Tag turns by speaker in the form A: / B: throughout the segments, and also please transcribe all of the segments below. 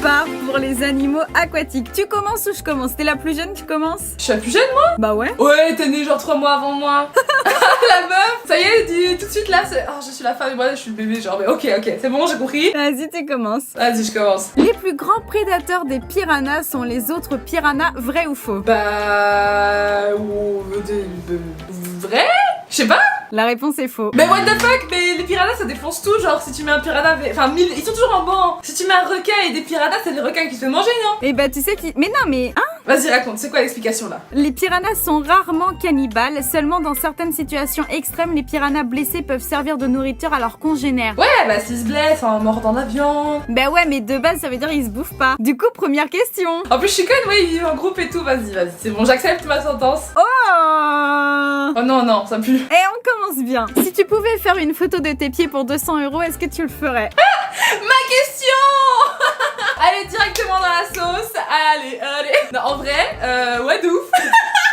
A: part pour les animaux aquatiques. Tu commences ou je commence? T'es la plus jeune, tu commences?
B: Je suis la plus jeune, moi?
A: Bah ouais.
B: Ouais, t'es née genre 3 mois avant moi. La meuf, ça y est, dis tout de suite là, c'est... Oh, je suis la femme et moi, je suis le bébé, genre, mais ok, c'est bon, j'ai compris.
A: Vas-y, tu commences.
B: Vas-y, je commence.
A: Les plus grands prédateurs des piranhas sont les autres piranhas, vrai ou faux?
B: Bah... Vrai? Je sais pas.
A: La réponse est faux.
B: Mais what the fuck, mais les piranhas ça défonce tout, genre si tu mets un piranha, enfin ils sont toujours en banc. Si tu mets un requin et des piranhas, c'est les requins qui se fait manger, non?
A: Et bah tu sais qui... Mais non mais... Hein?
B: Vas-y raconte, c'est quoi l'explication là?
A: Les piranhas sont rarement cannibales, seulement dans certaines situations extrêmes, les piranhas blessés peuvent servir de nourriture à leurs congénères.
B: Ouais, bah s'ils se blessent en mordant la viande.
A: Bah ouais, mais de base ça veut dire ils se bouffent pas. Du coup, première question.
B: En plus je suis conne, ouais, ils vivent en groupe et tout, vas-y, c'est bon, j'accepte ma sentence.
A: Oh
B: Oh non, ça pue.
A: Et on commence bien. Si tu pouvais faire une photo de tes pieds pour 200 €, est-ce que tu le ferais?
B: Ma question. Allez, directement dans la sauce. Allez. Non, en vrai, ouais, de ouf.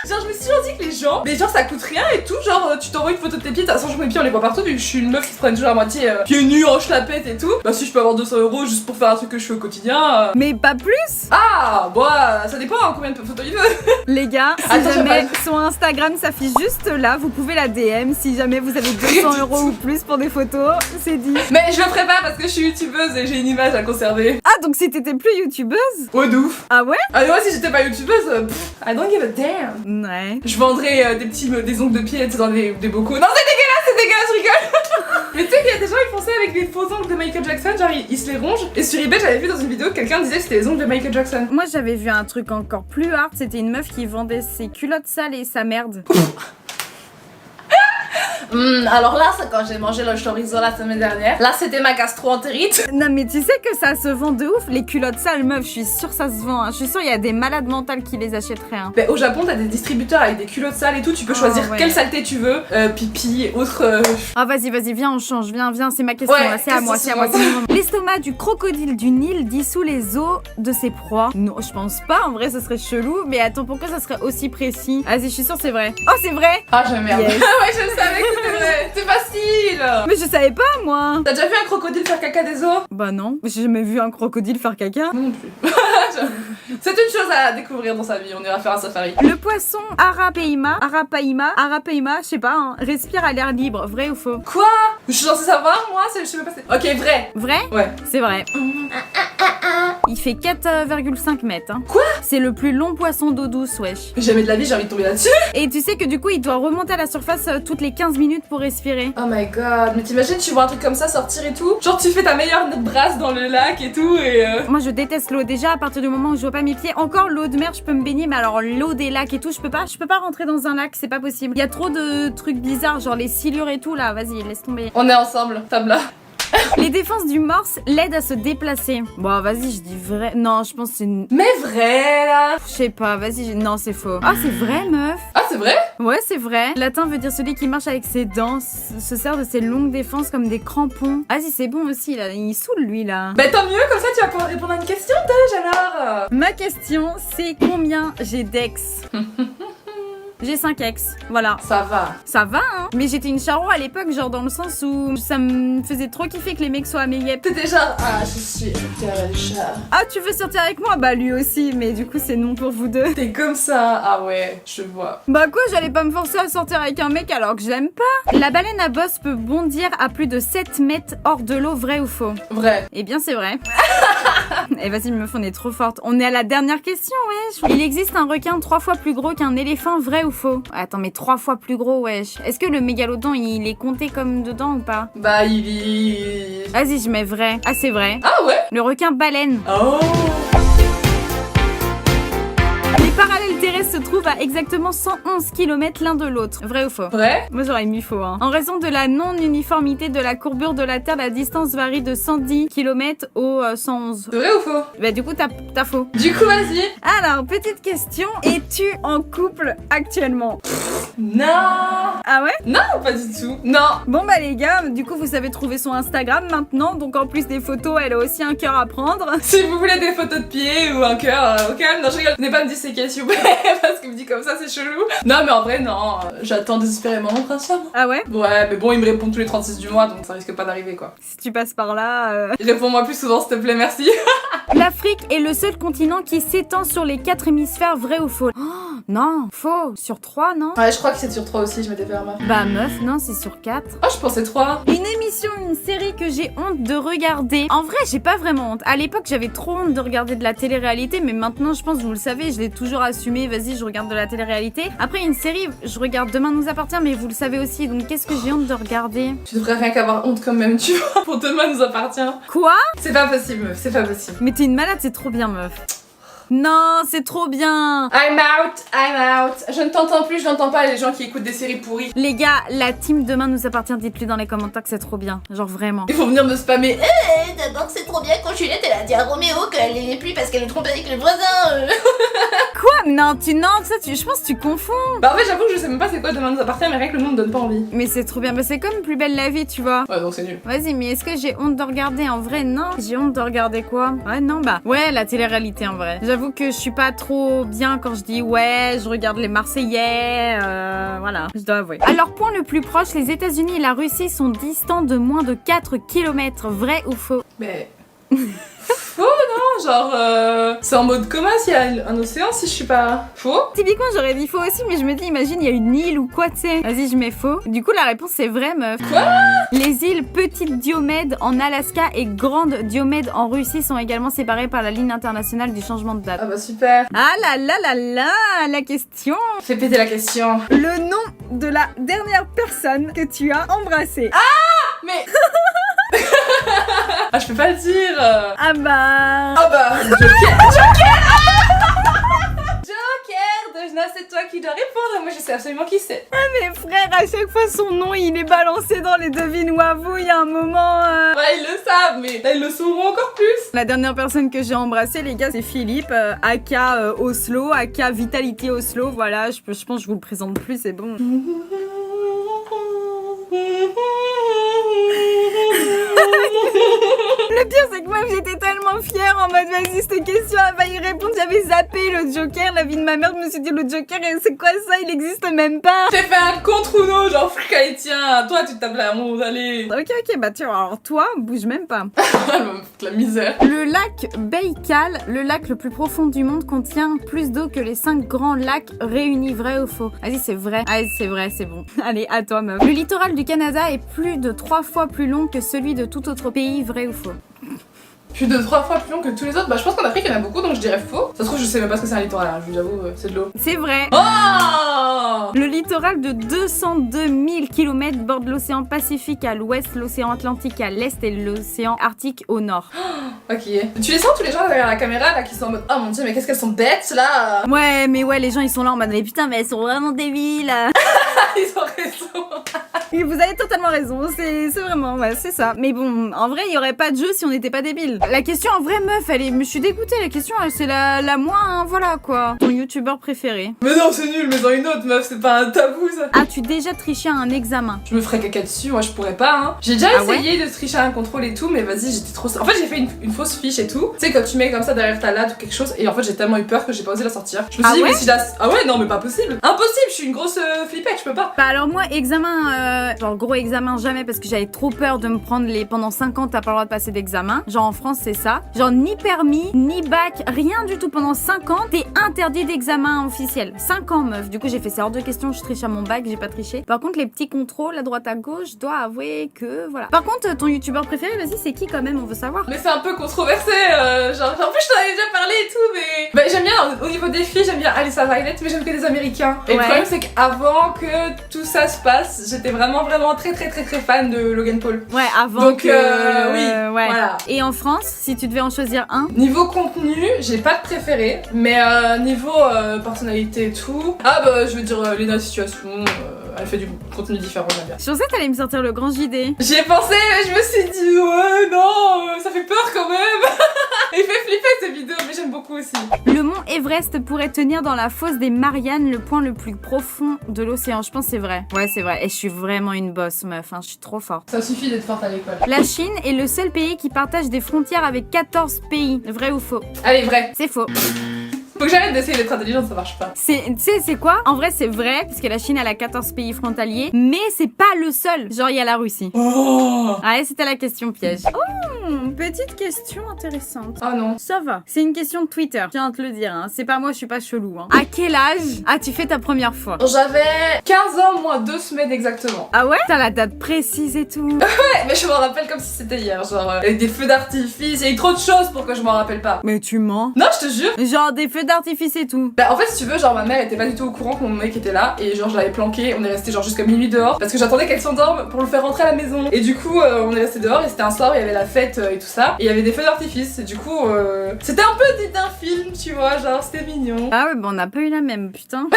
B: Genre, je me suis toujours dit que les gens, mais genre, ça coûte rien et tout. Genre, tu t'envoies une photo de tes pieds, de toute façon, je mes pieds, on les voit partout. Vu que je suis une meuf qui se prenne toujours à moitié pieds nus, en chlapette et tout. Bah, si je peux avoir 200 € juste pour faire un truc que je fais au quotidien.
A: Mais pas plus.
B: Ah, bah, ça dépend hein, combien de photos il veut.
A: Les gars, si
B: Attends,
A: jamais son Instagram s'affiche juste là, vous pouvez la DM. Si jamais vous avez 200 € ou plus pour des photos, c'est dit.
B: Mais je le ferai pas parce que je suis youtubeuse et j'ai une image à conserver.
A: Ah, donc si t'étais plus youtubeuse?
B: Ouais, de ouf.
A: Ah ouais?
B: Ah, moi, si j'étais pas youtubeuse, I don't give a damn.
A: Ouais.
B: Je vendrais des ongles de pied tu sais, dans des bocaux. Non, c'est dégueulasse, je rigole. Mais tu sais qu'il y a des gens qui font ça avec des faux ongles de Michael Jackson, genre ils se les rongent. Et sur eBay, j'avais vu dans une vidéo que quelqu'un disait que c'était les ongles de Michael Jackson.
A: Moi j'avais vu un truc encore plus hard, c'était une meuf qui vendait ses culottes sales et sa merde.
B: Alors là, c'est quand j'ai mangé le chorizo la semaine dernière. Là, c'était ma gastro-entérite.
A: Non mais tu sais que ça se vend de ouf, les culottes sales meuf, je suis sûre ça se vend, hein. Je suis sûre il y a des malades mentales qui les achèteraient. Hein.
B: Mais au Japon, t'as des distributeurs avec des culottes sales et tout, tu peux choisir
A: ouais.
B: quelle saleté tu veux, pipi, autre...
A: Ah vas-y, viens, on change, viens, c'est ma question,
B: Ouais,
A: là, c'est à moi, c'est mon moment. L'estomac du crocodile du Nil dissout les os de ses proies. Non, je pense pas, en vrai ça serait chelou, mais attends, pourquoi ça serait aussi précis? Vas-y, je suis sûre c'est vrai. Oh, c'est vrai.
B: Ah, je merde.
A: Yes.
B: Ouais, je savais que c'était vrai. C'est facile.
A: Mais je savais pas, moi.
B: T'as déjà vu un crocodile faire caca des os?
A: Bah non, j'ai jamais vu un crocodile faire caca.
B: Non plus. C'est une chose à découvrir dans sa vie, on ira faire un safari.
A: Le poisson arapaima, je sais pas, hein, respire à l'air libre, vrai ou faux?
B: Quoi? Je suis censée savoir, moi? Je sais même pas. Ok, vrai.
A: Vrai?
B: Ouais.
A: C'est vrai. Il fait 4,5 mètres. Hein.
B: Quoi?
A: C'est le plus long poisson d'eau douce, wesh.
B: Jamais de la vie, j'ai envie de tomber là-dessus.
A: Et tu sais que du coup, il doit remonter à la surface toutes les 15 minutes pour respirer.
B: Oh my god, mais t'imagines, tu vois un truc comme ça sortir et tout? Genre, tu fais ta meilleure brasse dans le lac et tout, et
A: Moi, je déteste l'eau. Déjà, à partir du moment où je vois pas mes pieds, encore l'eau de mer, je peux me baigner, mais alors l'eau des lacs et tout, je peux pas rentrer dans un lac, c'est pas possible. Il y a trop de trucs bizarres, genre les silures et tout, là, vas-y, laisse tomber.
B: on est ensemble, table là.
A: Les défenses du morse l'aident à se déplacer. Bon, vas-y, je dis vrai. Non, je pense que c'est une...
B: Mais vrai là.
A: Je sais pas, vas-y, non, c'est faux. Ah, c'est vrai, meuf.
B: Ah, c'est vrai?
A: Ouais, c'est vrai. Latin veut dire celui qui marche avec ses dents, se sert de ses longues défenses comme des crampons. Ah si, c'est bon aussi, là. Il saoule, lui, là.
B: Bah tant mieux, comme ça tu vas pouvoir répondre à une question, Tej, alors.
A: Ma question, c'est combien j'ai d'ex? J'ai 5 ex, voilà.
B: Ça va.
A: Ça va, hein. Mais j'étais une charo à l'époque, genre dans le sens où ça me faisait trop kiffer que les mecs soient à mes guêpes.
B: T'étais genre, ah, je suis Tej.
A: Ah, tu veux sortir avec moi? Bah lui aussi, mais du coup c'est non pour vous deux.
B: T'es comme ça. Ah ouais, je vois.
A: Bah quoi, j'allais pas me forcer à sortir avec un mec alors que je l'aime pas. La baleine à bosse peut bondir à plus de 7 mètres hors de l'eau, vrai ou faux?
B: Vrai.
A: Eh bien c'est vrai. Eh vas-y meuf, on est trop forte. On est à la dernière question, wesh. Il existe un requin 3 fois plus gros qu'un éléphant, vrai ou faux? Attends, mais 3 fois plus gros, wesh. Est-ce que le mégalodon, il est compté comme dedans ou pas?
B: Bah il...
A: Vas-y, je mets vrai. Ah, c'est vrai.
B: Ah ouais.
A: Le requin baleine.
B: Oh.
A: Les parallèles terrestres se trouvent à exactement 111 km l'un de l'autre. Vrai ou faux?
B: Vrai.
A: Moi j'aurais mis faux. Hein. En raison de la non-uniformité de la courbure de la Terre, la distance varie de 110 km au 111.
B: Vrai ou faux?
A: Bah du coup t'as faux.
B: Du coup vas-y.
A: Alors, petite question. Es-tu en couple actuellement?
B: Non.
A: Ah ouais?
B: Non, pas du tout. Non.
A: Bon bah les gars, du coup vous savez trouver son Instagram maintenant. Donc en plus des photos, elle a aussi un cœur à prendre.
B: Si vous voulez des photos de pieds ou un cœur au calme, non je rigole, venez pas me disséquer s'il vous plaît. Parce qu'il me dit comme ça, c'est chelou. Non, mais en vrai, non. J'attends désespérément mon prince charmant.
A: Ah ouais?
B: Ouais, mais bon, il me répond tous les 36 du mois, donc ça risque pas d'arriver, quoi.
A: Si tu passes par là...
B: Réponds-moi plus souvent, s'il te plaît, merci.
A: L'Afrique est le seul continent qui s'étend sur les 4 hémisphères, vrai ou faux? Oh, non, faux. Sur 3, non?
B: Ouais, je crois que c'est sur 3 aussi, je m'étais fait remarquer.
A: Bah meuf, non, c'est sur 4.
B: Oh, je pensais 3.
A: Une émission, une série que j'ai honte de regarder. En vrai, j'ai pas vraiment honte. À l'époque, j'avais trop honte de regarder de la télé-réalité, mais maintenant, je pense, vous le savez, je l'ai toujours assumé. Vas-y, je regarde de la télé-réalité. Après, une série, je regarde Demain nous appartient, mais vous le savez aussi. Donc, qu'est-ce que j'ai honte de regarder?
B: Tu devrais rien qu'avoir honte quand même, tu vois, pour Demain nous appartient.
A: Quoi?
B: C'est pas possible, meuf, c'est pas possible.
A: Mais t'es une malade, c'est trop bien, meuf. Non, c'est trop bien.
B: I'm out. Je ne t'entends plus, je n'entends pas les gens qui écoutent des séries pourries.
A: Les gars, la team Demain nous appartient, dites-lui dans les commentaires que c'est trop bien. Genre vraiment.
B: Ils vont venir me spammer.
C: D'abord c'est trop bien quand Juliette elle a dit à Roméo qu'elle l'aimait plus parce qu'elle est trompée avec le voisin.
A: Quoi? Non, je pense que tu confonds.
B: Bah en fait j'avoue que je sais même pas c'est quoi Demain nous appartient, mais rien que le nom me donne pas envie.
A: Mais c'est trop bien, bah, c'est comme Plus belle la vie, tu vois.
B: Ouais donc c'est nul.
A: Vas-y, mais est-ce que j'ai honte de regarder? En vrai, non. J'ai honte de regarder quoi? Ouais, non, bah. Ouais, la télé-réalité en vrai. J'avoue que je suis pas trop bien quand je dis ouais, je regarde les Marseillais. Voilà, je dois avouer. À leur point le plus proche, les États-Unis et la Russie sont distants de moins de 4 km. Vrai ou faux?
B: Mais. Faux non, genre c'est en mode commun s'il y a un océan si je suis pas faux.
A: Typiquement, j'aurais dit faux aussi, mais je me dis, imagine, il y a une île ou quoi, tu sais. Vas-y, je mets faux. Du coup, la réponse, c'est vrai, meuf.
B: Quoi?
A: Les îles Petite Diomède en Alaska et Grande Diomède en Russie sont également séparées par la ligne internationale du changement de date.
B: Ah bah super.
A: Ah là là là là, la question.
B: Fais péter la question.
A: Le nom de la dernière personne que tu as embrassée.
B: Mais. Ah je peux pas le dire.
A: Ah bah...
B: Ah bah Joker Dejna, c'est toi qui dois répondre, moi je sais absolument qui c'est.
A: Mais frère, à chaque fois son nom il est balancé dans les devines ou avoues, il y a un moment...
B: Ouais ils le savent, mais là ils le sauront encore plus.
A: La dernière personne que j'ai embrassée, les gars, c'est Philippe, aka Oslo, aka Vitality Oslo, voilà, je pense que je vous le présente plus, c'est bon. Le pire, c'est que moi, j'étais tellement fière en mode, vas-y, cette question, elle va y répondre. J'avais zappé le Joker, la vie de ma mère. Je me suis dit, le Joker, c'est quoi ça? Il existe même pas.
B: J'ai fait un contre Uno, genre, allez, tiens, toi, tu tapes la honte, allez.
A: Ok, bah tiens, alors toi, bouge même pas.
B: La misère.
A: Le lac Baïkal, le lac le plus profond du monde, contient plus d'eau que les 5 grands lacs réunis. Vrai ou faux? Vas-y, c'est vrai. Allez, c'est vrai, c'est bon. Allez, à toi, meuf. Le littoral du Canada est plus de 3 fois plus long que celui de tout autre pays. Vrai ou faux?
B: Plus de 3 fois plus long que tous les autres. Bah je pense qu'en Afrique il y en a beaucoup donc je dirais faux. Ça se trouve je sais même pas ce que c'est un littoral, hein. Je vous avoue c'est de l'eau.
A: C'est vrai.
B: Oh.
A: Le littoral de 202 000 km borde l'océan Pacifique à l'ouest, l'océan Atlantique à l'est et l'océan Arctique au nord.
B: Ok. Tu les sens tous les gens derrière la caméra là qui sont en mode oh mon dieu mais qu'est-ce qu'elles sont bêtes là.
A: Ouais mais ouais les gens ils sont là en mode mais putain mais elles sont vraiment débiles.
B: Ils ont raison.
A: Et vous avez totalement raison, c'est vraiment, ouais, c'est ça. Mais bon, en vrai, il y aurait pas de jeu si on n'était pas débile. La question, en vrai, meuf, elle est... Je suis dégoûtée, la question, c'est la moins, voilà, quoi. Ton youtubeur préféré.
B: Mais non, c'est nul, mais dans une autre, meuf, c'est pas un tabou, ça.
A: As-tu déjà triché à un examen?
B: Je me ferais caca dessus, moi, je pourrais pas, hein. J'ai déjà essayé de tricher à un contrôle et tout, mais vas-y, j'étais trop... En fait, j'ai fait une fausse fiche et tout. Tu sais, quand tu mets comme ça derrière ta latte ou quelque chose, et en fait, j'ai tellement eu peur que j'ai pas osé la sortir. Je me suis dit, mais si la... Ah ouais, non, mais pas possible. Impossible, je suis une grosse flippette, je peux pas.
A: Bah alors moi, examen, genre gros examen jamais parce que j'avais trop peur de me prendre les... Pendant 5 ans, t'as pas le droit de passer d'examen. Genre en France, c'est ça. Genre ni permis, ni bac, rien du tout. Pendant 5 ans, t'es interdit d'examen officiel. 5 ans, meuf. Du coup, j'ai fait c'est hors de question, je triche à mon bac, j'ai pas triché. Par contre, les petits contrôles à droite à gauche, je dois avouer que voilà. Par contre, ton youtubeur préféré, vas-y, c'est qui quand même? On veut savoir.
B: Mais c'est un peu controversé, genre en plus je t'en avais déjà parlé et tout, mais... Bah j'aime bien, au niveau des filles, j'aime bien Alyssa Violet, mais j'aime que les Américains. Et le problème c'est qu'avant que tout ça se passe, j'étais vraiment très fan de Logan Paul.
A: Ouais, avant.
B: Donc
A: que...
B: oui,
A: ouais.
B: voilà.
A: Et en France, si tu devais en choisir un?
B: Niveau contenu, j'ai pas de préféré, mais niveau personnalité et tout... Ah bah je veux dire Lena Situation, elle fait du contenu différent, j'aime bien.
A: Je pensais que t'allais me sortir le grand JD.
B: J'y ai pensé, mais je me suis dit ouais non, ça fait peur quand même. Il fait flipper cette vidéo, mais j'aime beaucoup aussi.
A: Le mont Everest pourrait tenir dans la fosse des Mariannes, le point le plus profond de l'océan. Je pense que c'est vrai. Ouais, c'est vrai. Et je suis vraiment une boss, meuf. Hein. Je suis trop forte.
B: Ça suffit d'être forte à l'école.
A: La Chine est le seul pays qui partage des frontières avec 14 pays. Vrai ou faux?
B: Allez, vrai.
A: C'est faux.
B: Faut que j'arrête d'essayer d'être intelligente, ça marche pas.
A: Tu sais, c'est quoi? En vrai, c'est vrai, parce que la Chine, elle a 14 pays frontaliers, mais c'est pas le seul. Genre, il y a la Russie.
B: Oh
A: Ouais, c'était la question piège. Oh, petite question intéressante.
B: Ah non.
A: Ça va. C'est une question de Twitter. Je viens de te le dire, hein. C'est pas moi, je suis pas chelou. Hein. À quel âge as-tu fait ta première fois?
B: J'avais 15 ans moins 2 semaines exactement.
A: Ah ouais? T'as la date précise et tout.
B: Ouais, mais je m'en rappelle comme si c'était hier. Genre, avec des feux d'artifice, il y a eu trop de choses pour que je m'en rappelle pas.
A: Mais tu mens.
B: Non, je te jure.
A: Genre des feux d'artifice et tout.
B: Bah, en fait, si tu veux, genre, ma mère était pas du tout au courant que mon mec était là. Et genre, je l'avais planqué. On est resté genre jusqu'à minuit dehors. Parce que j'attendais qu'elle s'endorme pour le faire rentrer à la maison. Et du coup, on est resté dehors. Et c'était un soir où il y avait la fête et tout ça. Et il y avait des feux d'artifice. Et du coup, c'était un peu dit d'un film, tu vois. Genre, c'était mignon.
A: Ah ouais, bah on n'a pas eu la même, putain.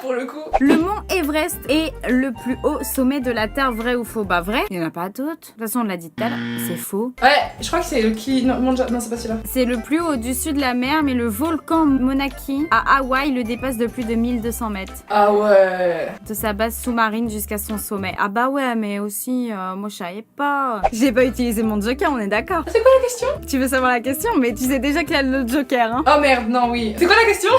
B: Pour le coup.
A: Le mont Everest est le plus haut sommet de la Terre, vrai ou faux? Bah vrai, il y en a pas d'autres. De toute façon, on l'a dit tout à l'heure, c'est faux.
B: Ouais, je crois que c'est le qui. Non, non, c'est pas celui-là.
A: C'est le plus haut au-dessus de la mer, mais le volcan Monaki à Hawaï le dépasse de plus de 1200 mètres.
B: Ah ouais.
A: De sa base sous-marine jusqu'à son sommet. Ah bah ouais, mais aussi, moi je savais pas. J'ai pas utilisé mon joker, on est d'accord.
B: C'est quoi la question?
A: Tu veux savoir la question? Mais tu sais déjà qu'il y a le joker, hein.
B: Oh merde, non, oui. C'est quoi la question?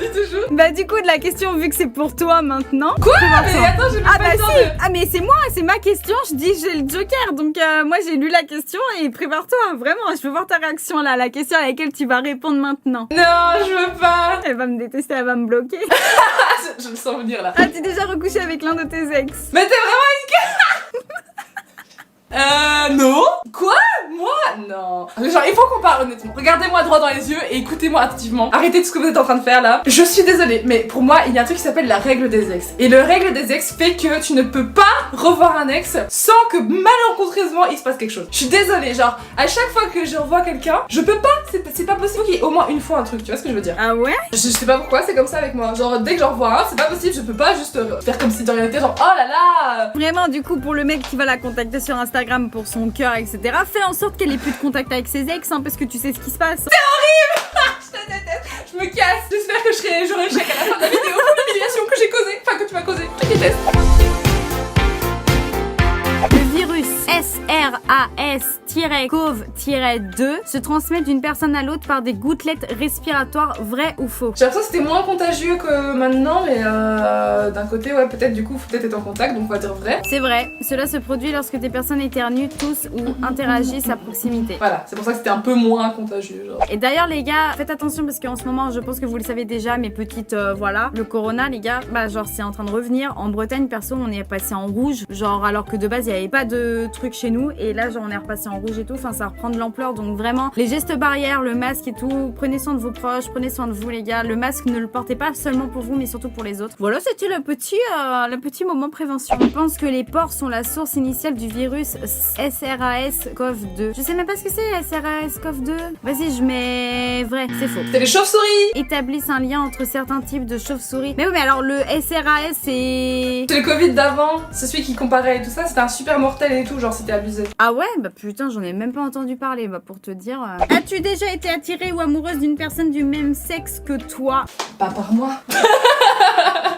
B: Dis toujours.
A: Bah du coup, de la question, vu que c'est pour toi maintenant.
B: Quoi? Mais attends, j'ai
A: Ah
B: pas
A: bah
B: le temps
A: si.
B: de...
A: Ah mais c'est moi, c'est ma question, je dis j'ai le joker. Donc moi j'ai lu la question et prépare-toi. Vraiment, je veux voir ta réaction là. La question à laquelle tu vas répondre maintenant.
B: Non, je veux pas.
A: Elle va me détester, elle va me bloquer.
B: Je le sens venir là.
A: Ah, t'es déjà recouché avec l'un de tes ex?
B: Mais t'es vraiment non. Quoi? Moi? Non. Genre, il faut qu'on parle honnêtement. Regardez-moi droit dans les yeux et écoutez-moi attentivement. Arrêtez tout ce que vous êtes en train de faire là. Je suis désolée, mais pour moi, il y a un truc qui s'appelle la règle des ex. Et le règle des ex fait que tu ne peux pas revoir un ex sans que malencontreusement il se passe quelque chose. Je suis désolée, genre, à chaque fois que je revois quelqu'un, je peux pas, c'est pas possible qu'il y ait au moins une fois un truc, tu vois ce que je veux dire?
A: Ah ouais?
B: Je sais pas pourquoi, c'est comme ça avec moi. Genre, dès que j'en revois un, c'est pas possible, je peux pas juste faire comme si de rien n'était, genre, oh là là.
A: Vraiment, du coup, pour le mec qui va la contacter sur Instagram pour son cœur, etc., fais en sorte qu'elle ait plus de contact avec ses ex, hein, parce que tu sais ce qui se passe.
B: Je te déteste, je me casse. J'espère que j'aurai le chèque à la fin de la vidéo pour l'humiliation que j'ai causée, enfin que tu m'as causée. Je te déteste.
A: Le virus SRAS-CoV-2 se transmet d'une personne à l'autre par des gouttelettes respiratoires, vrai ou faux?
B: J'ai l'impression que c'était moins contagieux que maintenant, mais d'un côté, ouais, peut-être du coup, faut peut-être être en contact, donc on va dire vrai.
A: C'est vrai, cela se produit lorsque des personnes éternuent, toussent ou interagissent à proximité.
B: Voilà, c'est pour ça que c'était un peu moins contagieux, genre.
A: Et d'ailleurs les gars, faites attention parce qu'en ce moment, je pense que vous le savez déjà, mes petites, voilà, le corona les gars, bah genre c'est en train de revenir. En Bretagne, perso, on est passé en rouge, genre alors que de base il y avait pas de truc chez nous, et là genre on est repassé en rouge et tout, enfin ça reprend de l'ampleur, donc vraiment les gestes barrières, le masque et tout, prenez soin de vos proches, prenez soin de vous les gars. Le masque ne le portez pas seulement pour vous mais surtout pour les autres. Voilà, c'était le petit moment prévention. On pense que les pores sont la source initiale du virus SRAS-CoV-2. Je sais même pas ce que c'est SRAS-CoV-2. Vas-y, je mets vrai, c'est faux.
B: C'était les chauves-souris.
A: Établissent un lien entre certains types de chauves-souris. Mais oui, mais alors le SRAS c'est...
B: C'est le Covid d'avant, c'est celui qui comparait et tout ça, c'était un super mortel et tout, genre c'était abusé.
A: Ah ouais? Bah putain, j'en ai même pas entendu parler, bah pour te dire... As-tu déjà été attirée ou amoureuse d'une personne du même sexe que toi?
B: Pas par moi.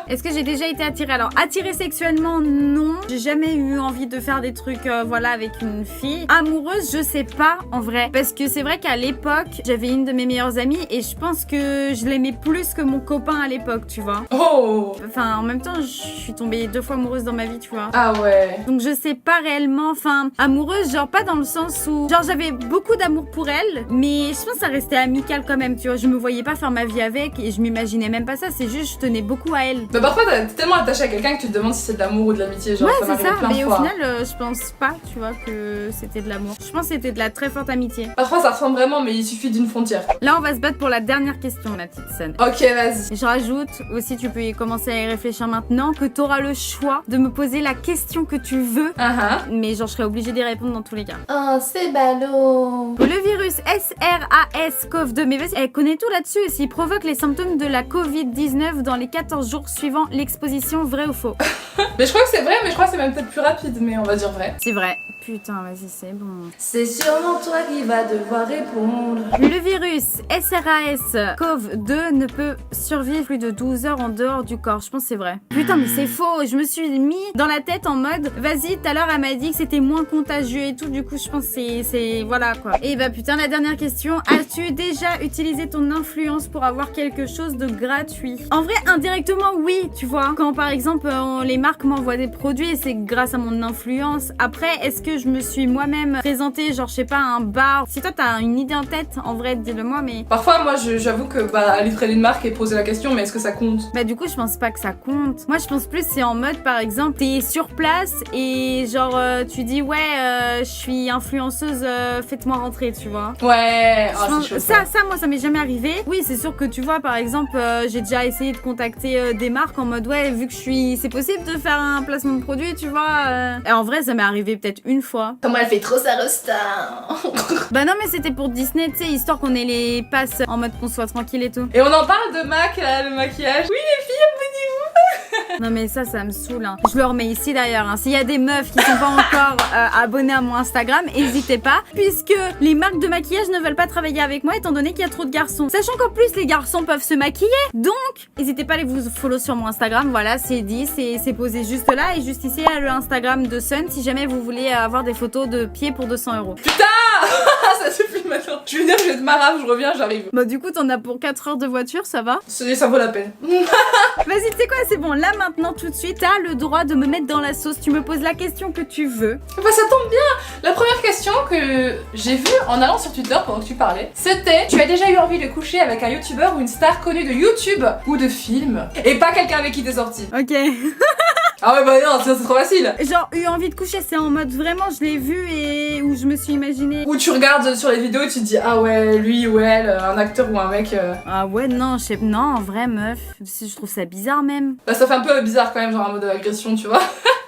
A: Est-ce que j'ai déjà été attirée? Alors, attirée sexuellement, non. J'ai jamais eu envie de faire des trucs, voilà, avec une fille. Amoureuse, je sais pas, en vrai. Parce que c'est vrai qu'à l'époque, j'avais une de mes meilleures amies et je pense que je l'aimais plus que mon copain à l'époque, tu vois.
B: Oh.
A: Enfin, en même temps, je suis tombée 2 fois amoureuse dans ma vie, tu vois.
B: Ah ouais.
A: Donc je sais pas réellement, enfin, amoureuse, genre pas dans le sens où... Genre j'avais beaucoup d'amour pour elle, mais je pense que ça restait amical quand même, tu vois. Je me voyais pas faire ma vie avec et je m'imaginais même pas ça, c'est juste je tenais beaucoup à elle.
B: Mais parfois t'es tellement attaché à quelqu'un que tu te demandes si c'est de l'amour ou de l'amitié, genre
A: Ouais,
B: ça
A: c'est
B: m'arrive
A: ça,
B: plein de
A: mais au
B: fois.
A: final, je pense pas, tu vois, que c'était de l'amour. Je pense que c'était de la très forte amitié.
B: Parfois ça ressemble vraiment, mais il suffit d'une frontière.
A: Là, on va se battre pour la dernière question, ma petite scène.
B: Ok, vas-y.
A: Je rajoute aussi, tu peux y commencer à y réfléchir maintenant, que t'auras le choix de me poser la question que tu veux, mais genre je serai obligée d'y répondre dans tous les cas.
C: Oh, c'est ballot.
A: Le virus SRAS-CoV-2, mais vas-y, elle connaît tout là-dessus. S'il provoque les symptômes de la Covid-19 dans les 14 jours suivant l'exposition, vrai ou faux?
B: Mais je crois que c'est vrai, mais je crois que c'est même peut-être plus rapide, mais on va dire vrai.
A: C'est vrai. Putain, vas-y, c'est bon.
B: C'est sûrement toi qui vas devoir répondre.
A: Le virus SRAS-CoV-2 ne peut survivre plus de 12 heures en dehors du corps. Je pense que c'est vrai. Putain, mais c'est faux. Je me suis mis dans la tête en mode, vas-y, tout à l'heure, elle m'a dit que c'était moins contagieux et tout. Du coup, je pense que c'est... Voilà, quoi. Et bah, putain, la dernière question. As-tu déjà utilisé ton influence pour avoir quelque chose de gratuit? En vrai, indirectement, oui, tu vois. Quand, par exemple, les marques m'envoient des produits, c'est grâce à mon influence. Après, est-ce que je me suis moi-même présentée, genre, je sais pas, un bar? Si toi, t'as une idée en tête, en vrai, dis-le-moi, mais...
B: Parfois, moi, j'avoue que, aller traiter une marque et poser la question, mais est-ce que ça compte?
A: Bah du coup je pense pas que ça compte. Moi je pense plus c'est en mode par exemple t'es sur place et genre tu dis ouais je suis influenceuse, faites-moi rentrer, tu vois.
B: Ouais,
A: Je
B: c'est chaud,
A: ça moi ça m'est jamais arrivé. Oui c'est sûr que tu vois par exemple j'ai déjà essayé de contacter des marques en mode ouais vu que c'est possible de faire un placement de produit, tu vois. Et en vrai ça m'est arrivé peut-être une fois.
C: Comment elle fait trop sa resta.
A: Bah non mais c'était pour Disney, tu sais, histoire qu'on ait les passes en mode qu'on soit tranquille et tout.
B: Et on en parle de MAC, là, le maquillage. Oui, les filles, abonnez-vous.
A: Non mais ça me saoule hein. Je le remets ici d'ailleurs hein. S'il y a des meufs qui sont pas encore abonnées à mon Instagram, n'hésitez pas, puisque les marques de maquillage ne veulent pas travailler avec moi étant donné qu'il y a trop de garçons. Sachant qu'en plus les garçons peuvent se maquiller, donc n'hésitez pas à aller vous follow sur mon Instagram. Voilà, c'est dit, c'est posé juste là et juste ici il y a le Instagram de Sun si jamais vous voulez avoir des photos de pieds pour 200 €.
B: Putain. Ça suffit maintenant. Je veux dire, je vais être marave, je reviens, j'arrive.
A: Bah du coup t'en as pour 4 heures de voiture, ça va?
B: Ça vaut la peine.
A: Vas-y, tu sais quoi, c'est bon, là maintenant tout de suite, t'as le droit de me mettre dans la sauce, tu me poses la question que tu veux.
B: Bah ça tombe bien. La première question que j'ai vue en allant sur Twitter pendant que tu parlais, c'était: tu as déjà eu envie de coucher avec un youtubeur ou une star connue de YouTube ou de film? Et pas quelqu'un avec qui t'es sorti.
A: Ok.
B: Ah ouais bah non, c'est trop facile.
A: Genre, eu envie de coucher, c'est en mode vraiment, je l'ai vu et où je me suis imaginé.
B: Ou tu regardes sur les vidéos et tu te dis ah ouais, lui ou elle, un acteur ou un mec.
A: Ah ouais, non, non, en vrai, meuf, je trouve ça bizarre même.
B: Bah ça fait un peu bizarre quand même, genre en mode agression, tu vois.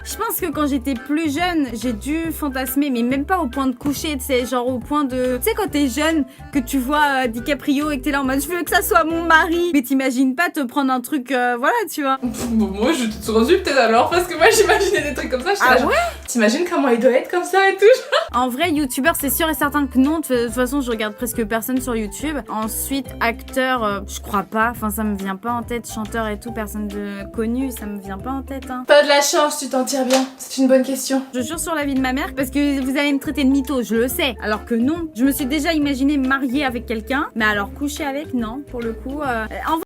A: Je pense que quand j'étais plus jeune, j'ai dû fantasmer, mais même pas au point de coucher, tu sais, genre au point de... Tu sais, quand t'es jeune, que tu vois DiCaprio et que t'es là en mode je veux que ça soit mon mari, mais t'imagines pas te prendre un truc, voilà, tu vois.
B: Bon, moi je te rendu peut-être alors, parce que moi j'imaginais des trucs comme ça.
A: Ah
B: là,
A: ouais?
B: T'imagines comment il doit être comme ça et tout?
A: En vrai, youtubeur, c'est sûr et certain que non. De toute façon, je regarde presque personne sur YouTube. Ensuite, acteur, je crois pas. Enfin, ça me vient pas en tête. Chanteur et tout, personne de connu, ça me vient pas en tête. Hein.
B: Pas de la chance, tu t'en tires bien. C'est une bonne question.
A: Je jure sur la vie de ma mère, parce que vous allez me traiter de mytho, je le sais. Alors que non, je me suis déjà imaginé mariée avec quelqu'un, mais alors coucher avec, non, pour le coup. En vrai,